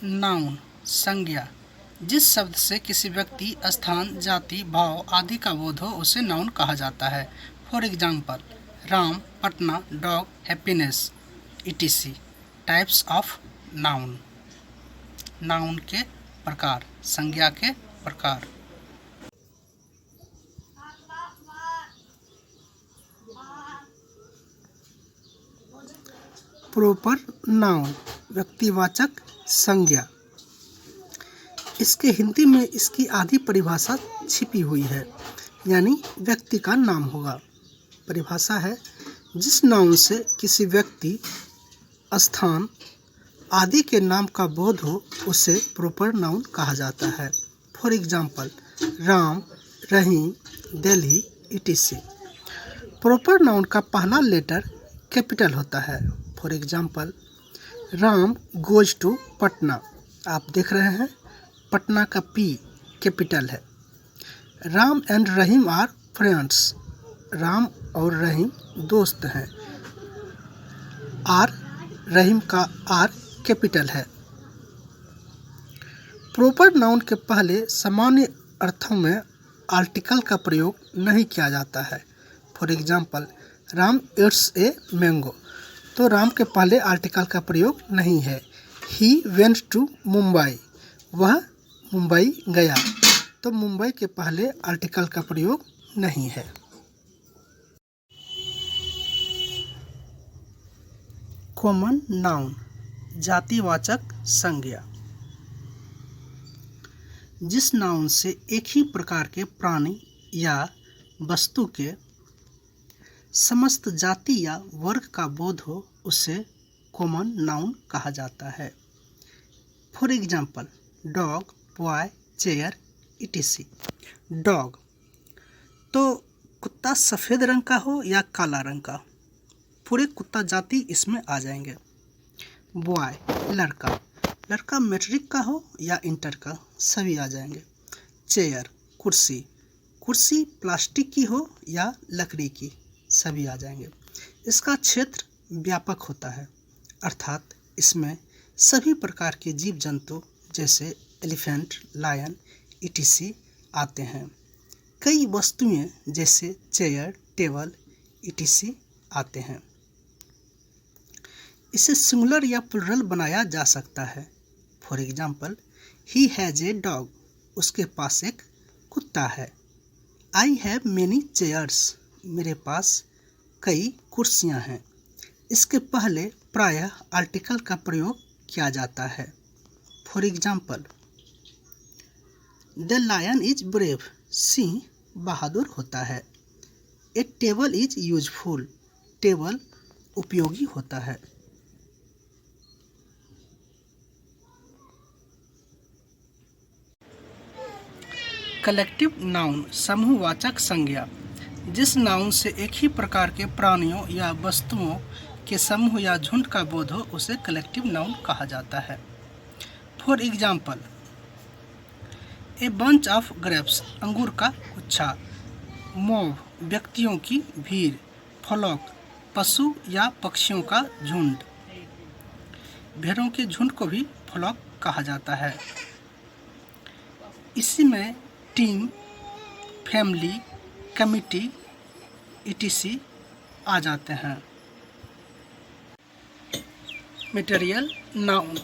Noun संज्ञा। जिस शब्द से किसी व्यक्ति, स्थान, जाति, भाव आदि का बोध हो उसे नाउन कहा जाता है। For example, Ram, Patna, dog, happiness, etc। Types of noun. Noun के प्रकार, संज्ञा के प्रकार। प्रॉपर नाउन व्यक्तिवाचक संज्ञा। इसके हिंदी में इसकी आधी परिभाषा छिपी हुई है, यानी व्यक्ति का नाम होगा। परिभाषा है, जिस नाउन से किसी व्यक्ति, स्थान आदि के नाम का बोध हो उसे प्रॉपर नाउन कहा जाता है। For example, Ram, Rahim, Delhi, etc। Proper noun का पहला लेटर कैपिटल होता है। For example, Ram goes to Patna. आप देख रहे हैं पटना का P कैपिटल है। Ram and Rahim are friends. Ram और रहीम दोस्त हैं। आर, रहीम का R कैपिटल है। प्रॉपर नाउन के पहले सामान्य अर्थों में आर्टिकल का प्रयोग नहीं किया जाता है। For example, Ram eats a mango. तो राम के पहले आर्टिकल का प्रयोग नहीं है। He went to Mumbai. वह मुंबई गया। तो मुंबई के पहले आर्टिकल का प्रयोग नहीं है। कॉमन नाउन जातिवाचक संज्ञा। जिस नाउन से एक ही प्रकार के प्राणी या वस्तु के समस्त जाति या वर्ग का बोध हो उसे कॉमन नाउन कहा जाता है। For example, dog, boy, chair, etc। Dog तो कुत्ता सफ़ेद रंग का हो या काला रंग का, पूरे कुत्ता जाति इसमें आ जाएंगे। बॉय लड़का, लड़का मैट्रिक का हो या इंटर का, सभी आ जाएंगे। चेयर कुर्सी, कुर्सी प्लास्टिक की हो या लकड़ी की, सभी आ जाएंगे। इसका क्षेत्र व्यापक होता है, अर्थात इसमें सभी प्रकार के जीव जंतु जैसे एलिफेंट, लायन, etc आते हैं। कई वस्तुएं जैसे चेयर, टेबल, etc आते हैं। इसे सिंगुलर या प्लुरल बनाया जा सकता है। For example, he has a dog. उसके पास एक कुत्ता है। I have many chairs. मेरे पास कई कुर्सियां हैं। इसके पहले प्रायः आर्टिकल का प्रयोग किया जाता है। For example, the lion is brave. सिंह बहादुर होता है। A table is useful. Table उपयोगी होता है। कलेक्टिव नाउन समूहवाचक संज्ञा। जिस नाउन से एक ही प्रकार के प्राणियों या वस्तुओं के समूह या झुंड का बोध हो उसे कलेक्टिव नाउन कहा जाता है। For example, a bunch of grapes, अंगूर का गुच्छा। मॉब, व्यक्तियों की भीड़। फ्लॉक, पशु या पक्षियों का झुंड। भेड़ों के झुंड को भी फ्लॉक कहा जाता है। इसी में टीम, फैमिली, कमिटी, etc आ जाते हैं। मटेरियल नाउन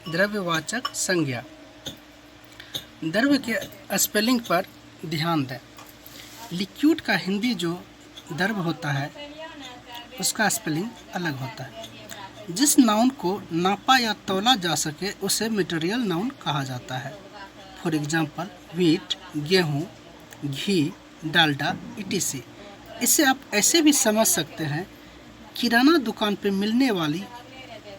द्रव्यवाचक संज्ञा। द्रव्य के स्पेलिंग पर ध्यान दें। लिक्विड का हिंदी जो द्रव्य होता है उसका स्पेलिंग अलग होता है। जिस नाउन को नापा या तौला जा सके उसे मटेरियल नाउन कहा जाता है। फॉर एग्जाम्पल, व्हीट, गेहूँ, घी, डालडा, etc। इसे आप ऐसे भी समझ सकते हैं, किराना दुकान पर मिलने वाली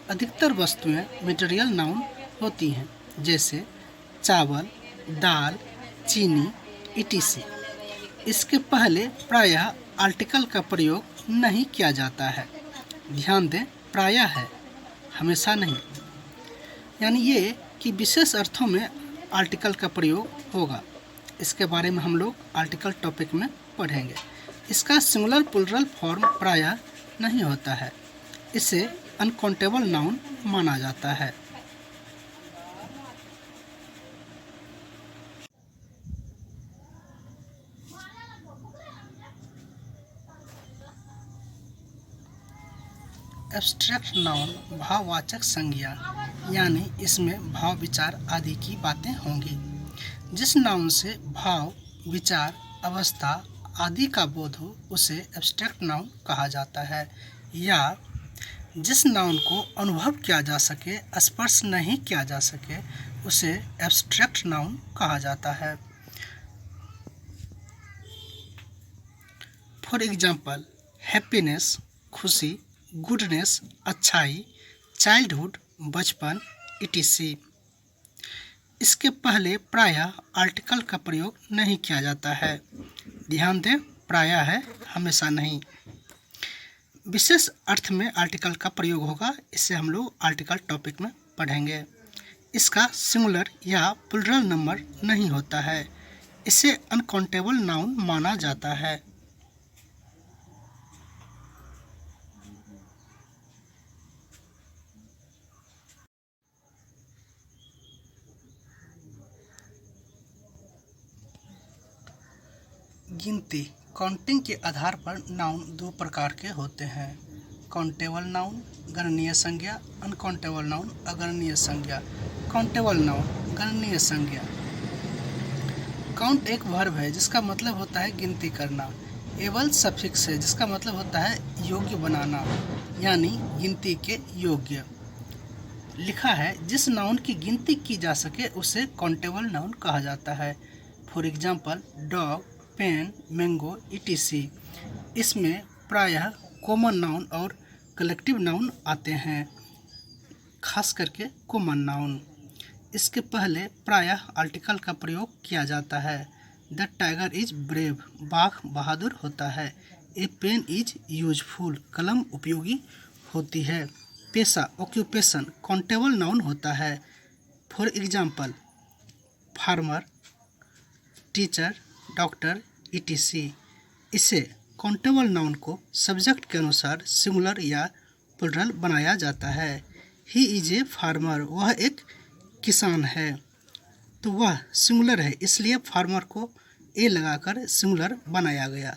अधिकतर वस्तुएं मटेरियल नाउन होती हैं, जैसे चावल, दाल, चीनी, etc। इसके पहले प्रायः आर्टिकल का प्रयोग नहीं किया जाता है। ध्यान दें, प्रायः है, हमेशा नहीं। यानी ये कि विशेष अर्थों में आर्टिकल का प्रयोग होगा। इसके बारे में हम लोग आर्टिकल टॉपिक में पढ़ेंगे। इसका सिंगुलर प्लुरल फॉर्म प्रायः नहीं होता है। इसे अनकाउंटेबल नाउन माना जाता है। एब्स्ट्रैक्ट नाउन भाववाचक संज्ञा, यानी इसमें भाव विचार आदि की बातें होंगी। जिस नाउन से भाव विचार अवस्था आदि का बोध हो उसे एब्स्ट्रैक्ट नाउन कहा जाता है, या जिस नाउन को अनुभव किया जा सके, स्पर्श नहीं किया जा सके, उसे एब्स्ट्रैक्ट नाउन कहा जाता है। फॉर एग्जाम्पल, हैप्पीनेस खुशी, गुडनेस अच्छाई, चाइल्डहुड बचपन, etc। इसके पहले प्रायः आर्टिकल का प्रयोग नहीं किया जाता है। ध्यान दें, प्रायः है, हमेशा नहीं। विशेष अर्थ में आर्टिकल का प्रयोग होगा, इसे हम लोग आर्टिकल टॉपिक में पढ़ेंगे। इसका सिंगुलर या प्लुरल नंबर नहीं होता है, इसे अनकाउंटेबल नाउन माना जाता है। गिनती काउंटिंग के आधार पर नाउन दो प्रकार के होते हैं। काउंटेबल नाउन गणनीय संज्ञा, अनकाउंटेबल नाउन अगणनीय संज्ञा। काउंटेबल नाउन गणनीय संज्ञा। काउंट एक वर्ब है जिसका मतलब होता है गिनती करना। एबल सफिक्स है जिसका मतलब होता है योग्य बनाना, यानी गिनती के योग्य। लिखा है जिस नाउन की गिनती की जा सके उसे काउंटेबल नाउन कहा जाता है। For example, dog, pen, mango, etc। इसमें प्रायः कॉमन नाउन और कलेक्टिव नाउन आते हैं, खास करके कॉमन नाउन। इसके पहले प्रायः आर्टिकल का प्रयोग किया जाता है। द टाइगर इज ब्रेव, बाघ बहादुर होता है। ए पेन इज यूजफुल, कलम उपयोगी होती है। पेशा ऑक्यूपेशन काउंटेबल नाउन होता है। For example, farmer, teacher, doctor, etc। इसे काउंटेबल नाउन को सब्जेक्ट के अनुसार सिंगुलर या प्लुरल बनाया जाता है। ही इज ए फार्मर, वह एक किसान है, तो वह सिंगुलर है, इसलिए फार्मर को ए लगाकर सिंगुलर बनाया गया।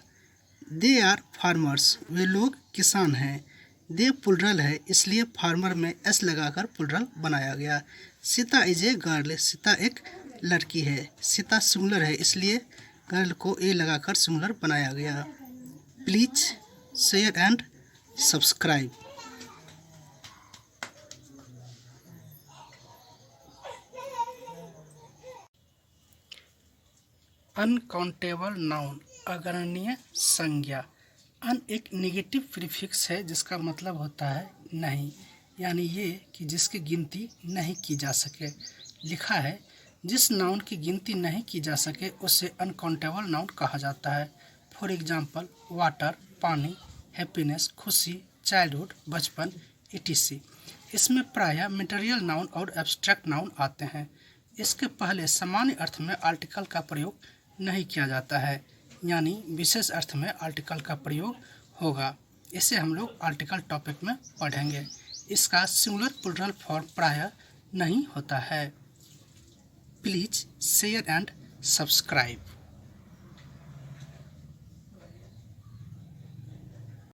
दे आर फार्मर्स, वे लोग किसान हैं। दे प्लुरल है, इसलिए फार्मर में एस लगाकर प्लुरल बनाया गया। Sita is a girl, Sita एक लड़की है। सीता सिंगुलर है, इसलिए गर्ल को ए लगाकर सिंगुलर बनाया गया। Please share and subscribe. Uncountable noun अगणनीय संज्ञा। अन एक नेगेटिव प्रीफिक्स है जिसका मतलब होता है नहीं, यानी ये कि जिसकी गिनती नहीं की जा सके। लिखा है जिस नाउन की गिनती नहीं की जा सके उसे अनकाउंटेबल नाउन कहा जाता है। फॉर एग्जाम्पल, वाटर पानी, हैप्पीनेस खुशी, चाइल्डहुड बचपन, etc। इसमें प्रायः मटेरियल नाउन और एब्स्ट्रैक्ट नाउन आते हैं। इसके पहले सामान्य अर्थ में आर्टिकल का प्रयोग नहीं किया जाता है, यानी विशेष अर्थ में आर्टिकल का प्रयोग होगा। इसे हम लोग आर्टिकल टॉपिक में पढ़ेंगे। इसका सिंगुलर प्लुरल फॉर्म प्रायः नहीं होता है। Please share and subscribe.